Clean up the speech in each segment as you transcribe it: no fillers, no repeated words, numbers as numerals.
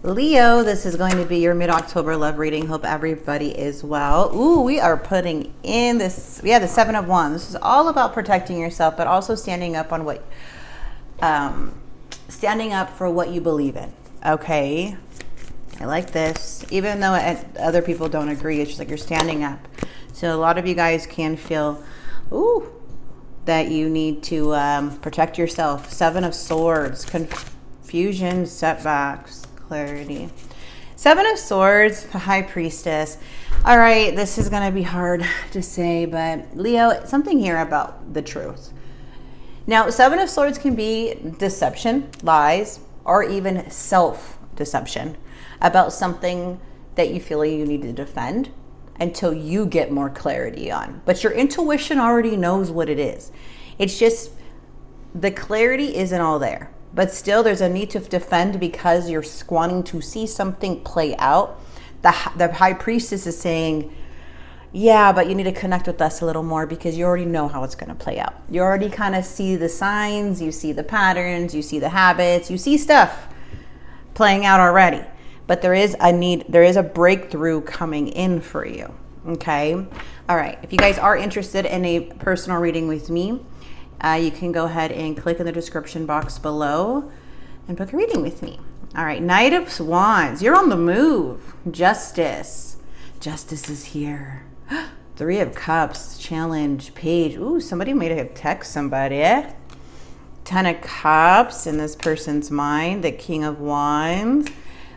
Leo, this is going to be your mid-October love reading. Hope everybody is well. Ooh, we are putting in this, the Seven of Wands. This is all about protecting yourself, but also standing up on what, standing up for what you believe in. Okay, I like this. Even though other people don't agree, it's just like you're standing up. So a lot of you guys can feel, that you need to protect yourself. Seven of Swords, confusion, setbacks, clarity. Seven of Swords, the High Priestess. All right, this is going to be hard to say, but Leo, something here about the truth. Now, Seven of Swords can be deception, lies, or even self-deception about something that you feel like you need to defend until you get more clarity on. But your intuition already knows what it is. It's just the clarity isn't all there. But still, there's a need to defend because you're wanting to see something play out. The High Priestess is saying, yeah, but you need to connect with us a little more because you already know how it's going to play out. You already kind of see the signs, you see the patterns, you see the habits, you see stuff playing out already. But there is a need, there is a breakthrough coming in for you. Okay? All right. If you guys are interested in a personal reading with me, you can go ahead and click in the description box below and book a reading with me. All right, Knight of Wands, you're on the move. Justice. Justice is here. Three of Cups, challenge, page. Ooh, somebody may have texted somebody. Ten of Cups in this person's mind. The King of Wands.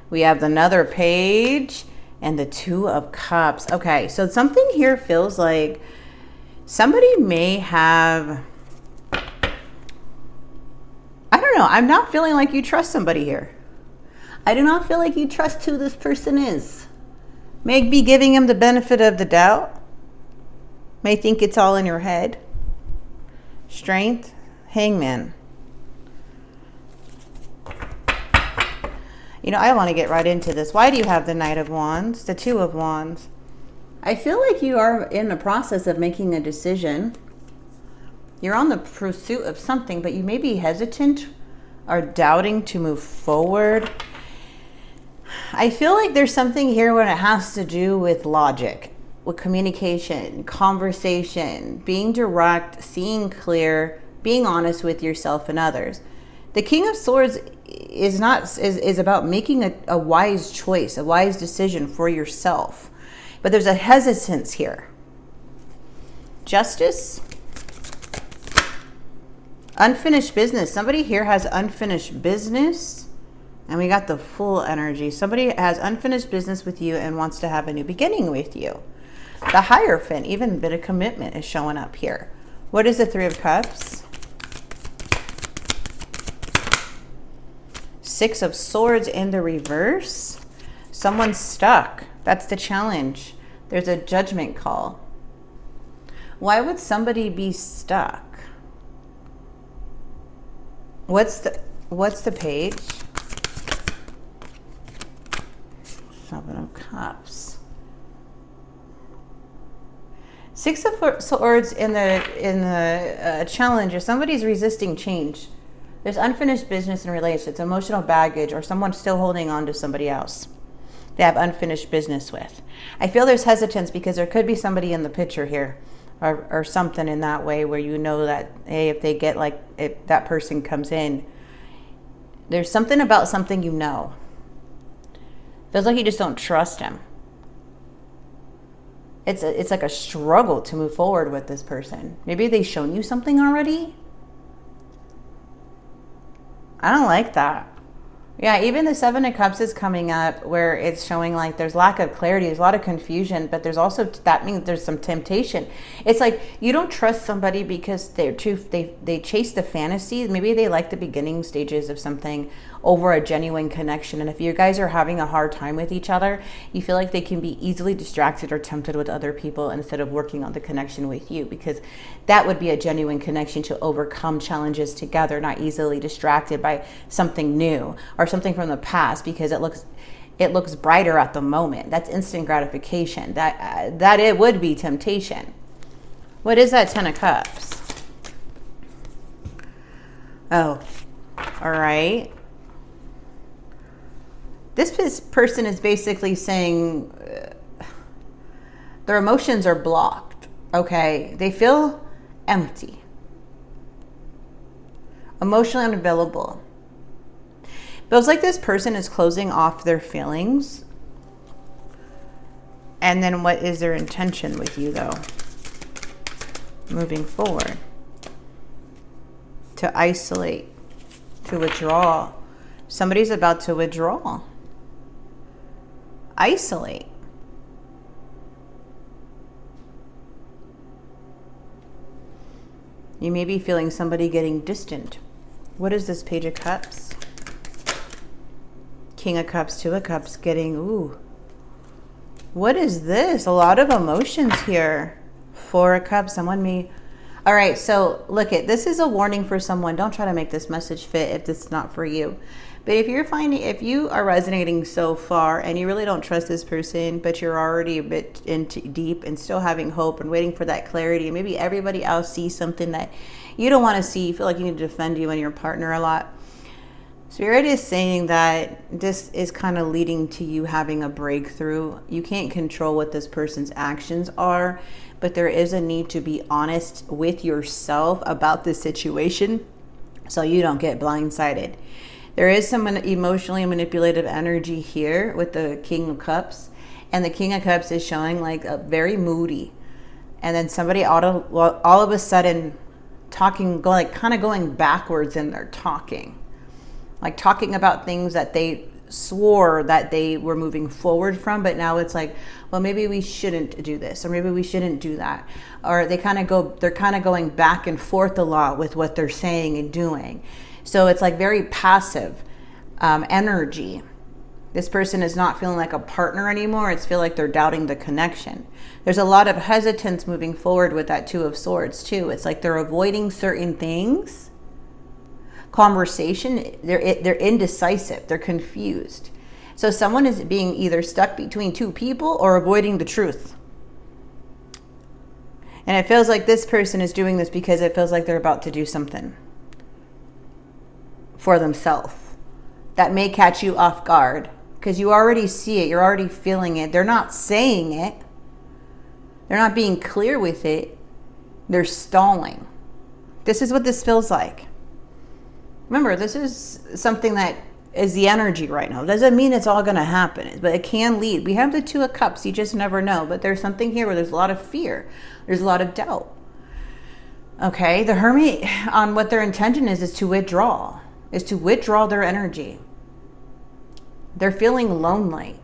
We have another page and the Two of Cups. Okay, so something here feels like somebody may have... I don't know. I'm not feeling like you trust somebody here. I do not feel like you trust who this person is. May be giving him the benefit of the doubt. May think it's all in your head. Strength, Hangman. You know, I want to get right into this. Why do you have the Knight of Wands, the Two of Wands? I feel like you are in the process of making a decision. You're on the pursuit of something, but you may be hesitant or doubting to move forward. I feel like there's something here when it has to do with logic, with communication, conversation, being direct, seeing clear, being honest with yourself and others. The King of Swords is about making a wise choice, a wise decision for yourself. But there's a hesitance here. Justice. Unfinished business. Somebody here has unfinished business. And we got the full energy. Somebody has unfinished business with you and wants to have a new beginning with you. The Hierophant, even a bit of commitment is showing up here. What is the Three of Cups? Six of Swords in the reverse. Someone's stuck. That's the challenge. There's a judgment call. Why would somebody be stuck? What's the page? Seven of Cups. Six of Swords in the challenge. If somebody's resisting change, there's unfinished business in relationships, emotional baggage, or someone still holding on to somebody else they have unfinished business with. I feel there's hesitance because there could be somebody in the picture here. Or something in that way where you know that, hey, if that person comes in, there's something about something you know. Feels like you just don't trust him. It's like a struggle to move forward with this person. Maybe they've shown you something already. I don't like that. Yeah, even the Seven of Cups is coming up where it's showing like there's lack of clarity, there's a lot of confusion, but there's also, that means there's some temptation. It's like you don't trust somebody because they chase the fantasy. Maybe they like the beginning stages of something over a genuine connection. And if you guys are having a hard time with each other, you feel like they can be easily distracted or tempted with other people instead of working on the connection with you, because that would be a genuine connection to overcome challenges together, not easily distracted by something new or something from the past because it looks brighter at the moment. That's instant gratification. That it would be temptation. What is that Ten of Cups? Oh, all right. This person is basically saying their emotions are blocked, okay? They feel empty, emotionally unavailable. Feels like this person is closing off their feelings. And then what is their intention with you, though? Moving forward. To isolate, to withdraw. Somebody's about to withdraw. Isolate. You may be feeling somebody getting distant. What is this Page of Cups? King of Cups, Two of Cups, getting, ooh. What is this? A lot of emotions here. Four of Cups, someone may... All right, so look it. This is a warning for someone. Don't try to make this message fit if this is not for you. But if you are resonating so far and you really don't trust this person, but you're already a bit into deep and still having hope and waiting for that clarity, and maybe everybody else sees something that you don't want to see, you feel like you need to defend you and your partner a lot. Spirit is saying that this is kind of leading to you having a breakthrough. You can't control what this person's actions are, but there is a need to be honest with yourself about this situation so you don't get blindsided. There is some emotionally manipulative energy here with the King of Cups, and the King of Cups is showing like a very moody, and then somebody all of a sudden going backwards in their talking. Like talking about things that they swore that they were moving forward from, but now it's like, well, maybe we shouldn't do this, or maybe we shouldn't do that. Or they're kind of going back and forth a lot with what they're saying and doing. So it's like very passive energy. This person is not feeling like a partner anymore. It's feel like they're doubting the connection. There's a lot of hesitance moving forward with that Two of Swords too. It's like they're avoiding certain things. Conversation, they're indecisive, they're confused. So someone is being either stuck between two people or avoiding the truth. And it feels like this person is doing this because it feels like they're about to do something for themselves that may catch you off guard, because you already see it, you're already feeling it. They're not saying it, they're not being clear with it, they're stalling. This is what this feels like. Remember, this is something that is the energy right now. It doesn't mean it's all going to happen, but it can lead. We have the Two of Cups. You just never know. But there's something here where there's a lot of fear. There's a lot of doubt. Okay, the Hermit, on what their intention is to withdraw. Is to withdraw their energy. They're feeling lonely.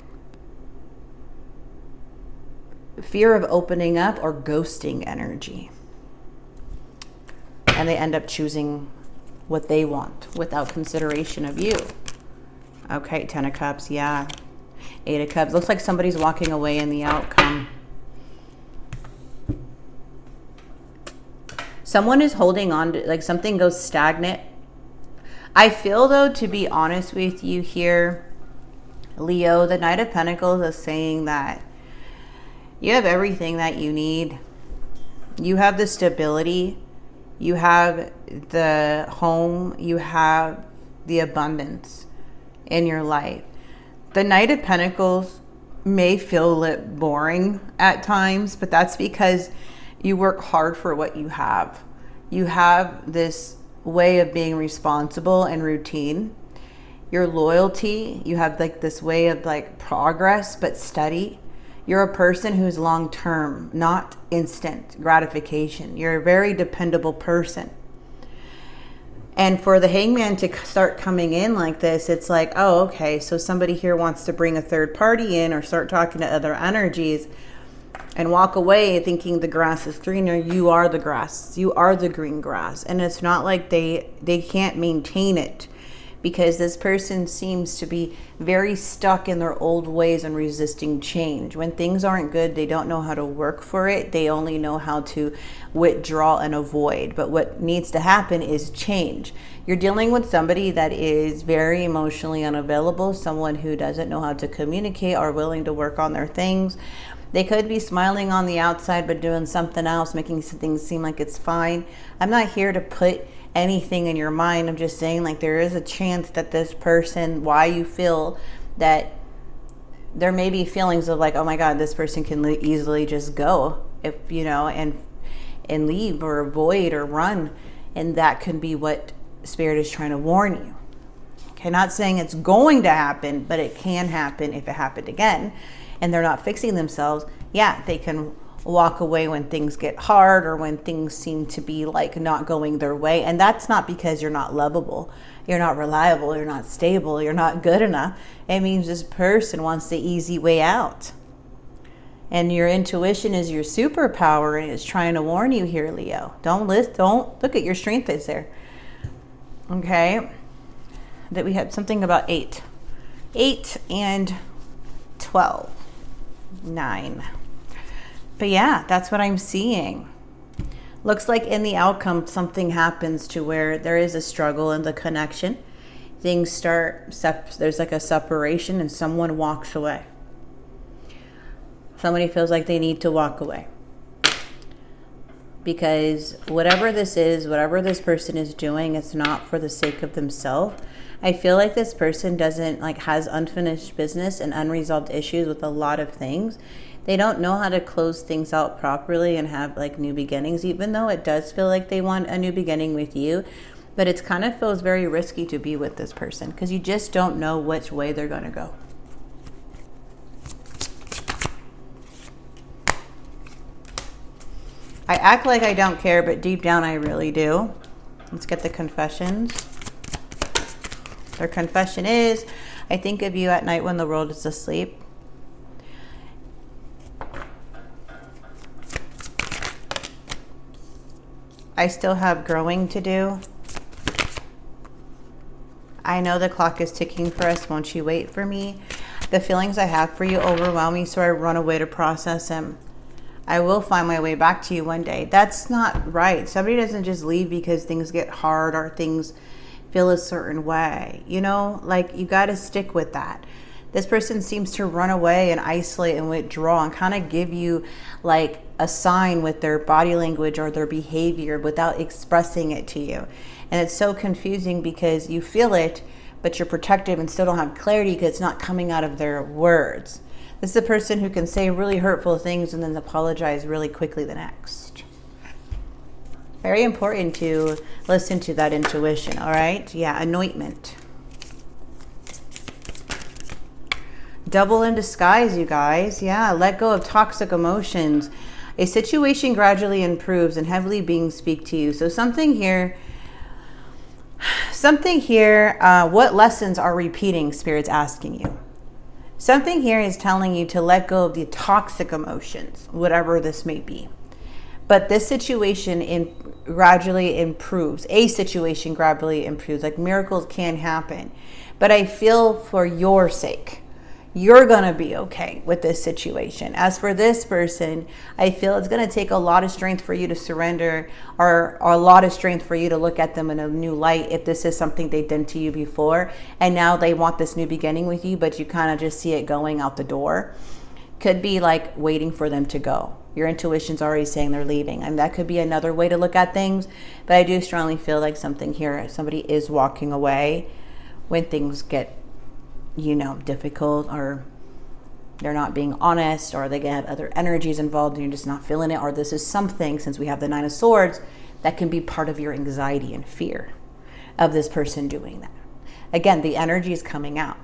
Fear of opening up or ghosting energy. And they end up choosing what they want without consideration of you. Okay, Ten of Cups, yeah. Eight of Cups. Looks like somebody's walking away in the outcome. Someone is holding on to, like something goes stagnant. I feel though, to be honest with you here, Leo, the Knight of Pentacles is saying that you have everything that you need. You have the stability. You have the home, you have the abundance in your life. The Knight of Pentacles may feel a little boring at times, but that's because you work hard for what you have. You have this way of being responsible and routine. Your loyalty, you have like this way of like progress, but steady. You're a person who's long-term, not instant gratification. You're a very dependable person. And for the Hangman to start coming in like this, it's like, oh, okay, so somebody here wants to bring a third party in or start talking to other energies and walk away thinking the grass is greener. You are the grass. You are the green grass. And it's not like they can't maintain it, because this person seems to be very stuck in their old ways and resisting change. When things aren't good, they don't know how to work for it. They only know how to withdraw and avoid. But what needs to happen is change. You're dealing with somebody that is very emotionally unavailable, someone who doesn't know how to communicate or willing to work on their things. They could be smiling on the outside but doing something else, making things seem like it's fine. I'm not here to put anything in your mind. I'm just saying, like, there is a chance that this person, why you feel that there may be feelings of like, oh my God, this person can easily just go, if and leave or avoid or run. And that can be what Spirit is trying to warn you. Okay, not saying it's going to happen, but it can happen if it happened again and they're not fixing themselves. Yeah, they can walk away when things get hard or when things seem to be like not going their way. And that's not because you're not lovable, you're not reliable, you're not stable, you're not good enough. It means this person wants the easy way out. And your intuition is your superpower, and it's trying to warn you here, Leo. Don't look at your strength is there. Okay. That we had something about 8 and 12, 9. But yeah, that's what I'm seeing. Looks like in the outcome, something happens to where there is a struggle in the connection. Things start, there's like a separation and someone walks away. Somebody feels like they need to walk away. Because whatever this is, whatever this person is doing, it's not for the sake of themselves. I feel like this person has unfinished business and unresolved issues with a lot of things. They don't know how to close things out properly and have like new beginnings, even though it does feel like they want a new beginning with you. But it kind of feels very risky to be with this person because you just don't know which way they're going to go. I act like I don't care, but deep down I really do. Let's get the confessions. Their confession is, I think of you at night when the world is asleep. I still have growing to do. I know the clock is ticking for us. Won't you wait for me? The feelings I have for you overwhelm me, so I run away to process them. I will find my way back to you one day. That's not right. Somebody doesn't just leave because things get hard or things feel a certain way. You got to stick with that. This person seems to run away and isolate and withdraw and kind of give you like a sign with their body language or their behavior without expressing it to you. And it's so confusing because you feel it, but you're protective and still don't have clarity because it's not coming out of their words. This is a person who can say really hurtful things and then apologize really quickly the next. Very important to listen to that intuition, all right? Yeah, anointment. Double in disguise, you guys. Yeah, let go of toxic emotions. A situation gradually improves and heavily beings speak to you. So something here, what lessons are repeating, Spirit's asking you? Something here is telling you to let go of the toxic emotions, whatever this may be. But this situation gradually improves. A situation gradually improves. Like miracles can happen. But I feel for your sake, you're going to be okay with this situation. As for this person, I feel it's going to take a lot of strength for you to surrender or a lot of strength for you to look at them in a new light if this is something they've done to you before. And now they want this new beginning with you, but you kind of just see it going out the door. Could be like waiting for them to go. Your intuition's already saying they're leaving. And that could be another way to look at things. But I do strongly feel like something here, somebody is walking away when things get difficult, or they're not being honest, or they have other energies involved and you're just not feeling it, or this is something, since we have the 9 of Swords, that can be part of your anxiety and fear of this person doing that. Again, the energy is coming out.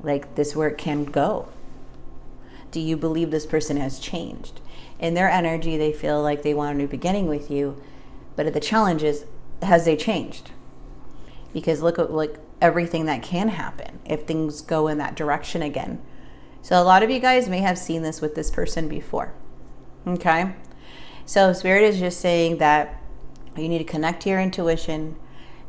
Like this, where it can go. Do you believe this person has changed? In their energy, they feel like they want a new beginning with you, but the challenge is, has they changed? Because look at everything that can happen if things go in that direction again. So a lot of you guys may have seen this with this person before. Okay? So Spirit is just saying that you need to connect to your intuition.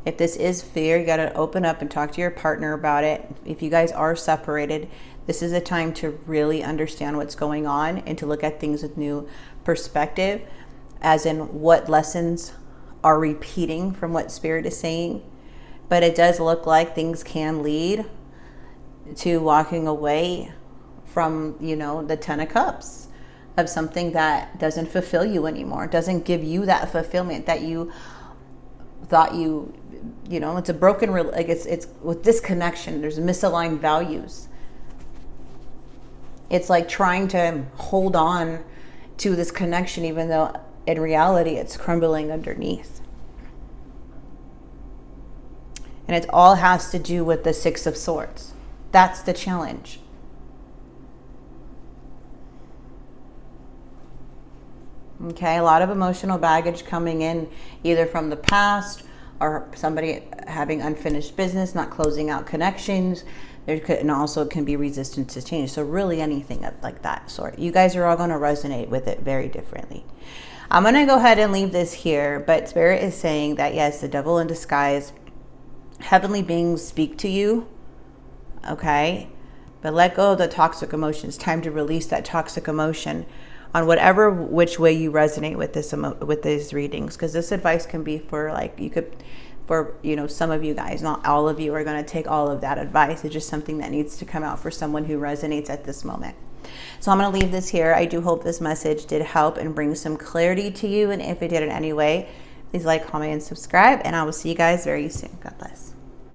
If this is fear, you got to open up and talk to your partner about it. If you guys are separated, this is a time to really understand what's going on and to look at things with new perspective, as in what lessons are repeating from what Spirit is saying. But it does look like things can lead to walking away from, the 10 of Cups, of something that doesn't fulfill you anymore. It doesn't give you that fulfillment that you thought you know, it's a broken, like it's with disconnection. There's misaligned values. It's like trying to hold on to this connection, even though in reality it's crumbling underneath. And it all has to do with the Six of Swords. That's the challenge. Okay, a lot of emotional baggage coming in either from the past or somebody having unfinished business, not closing out connections. There could, and also can be resistance to change. So really anything like that sort. You guys are all going to resonate with it very differently. I'm going to go ahead and leave this here, but Spirit is saying that yes, the devil in disguise, heavenly beings speak to you, okay? But let go of the toxic emotions. Time to release that toxic emotion on whatever which way you resonate with this with these readings, because this advice can be for like for you know, some of you guys. Not all of you are going to take all of that advice. It's just something that needs to come out for someone who resonates at this moment. So I'm going to leave this here. I do hope this message did help and bring some clarity to you, and if it did in any way, please like, comment, and subscribe, and I will see you guys very soon. God bless.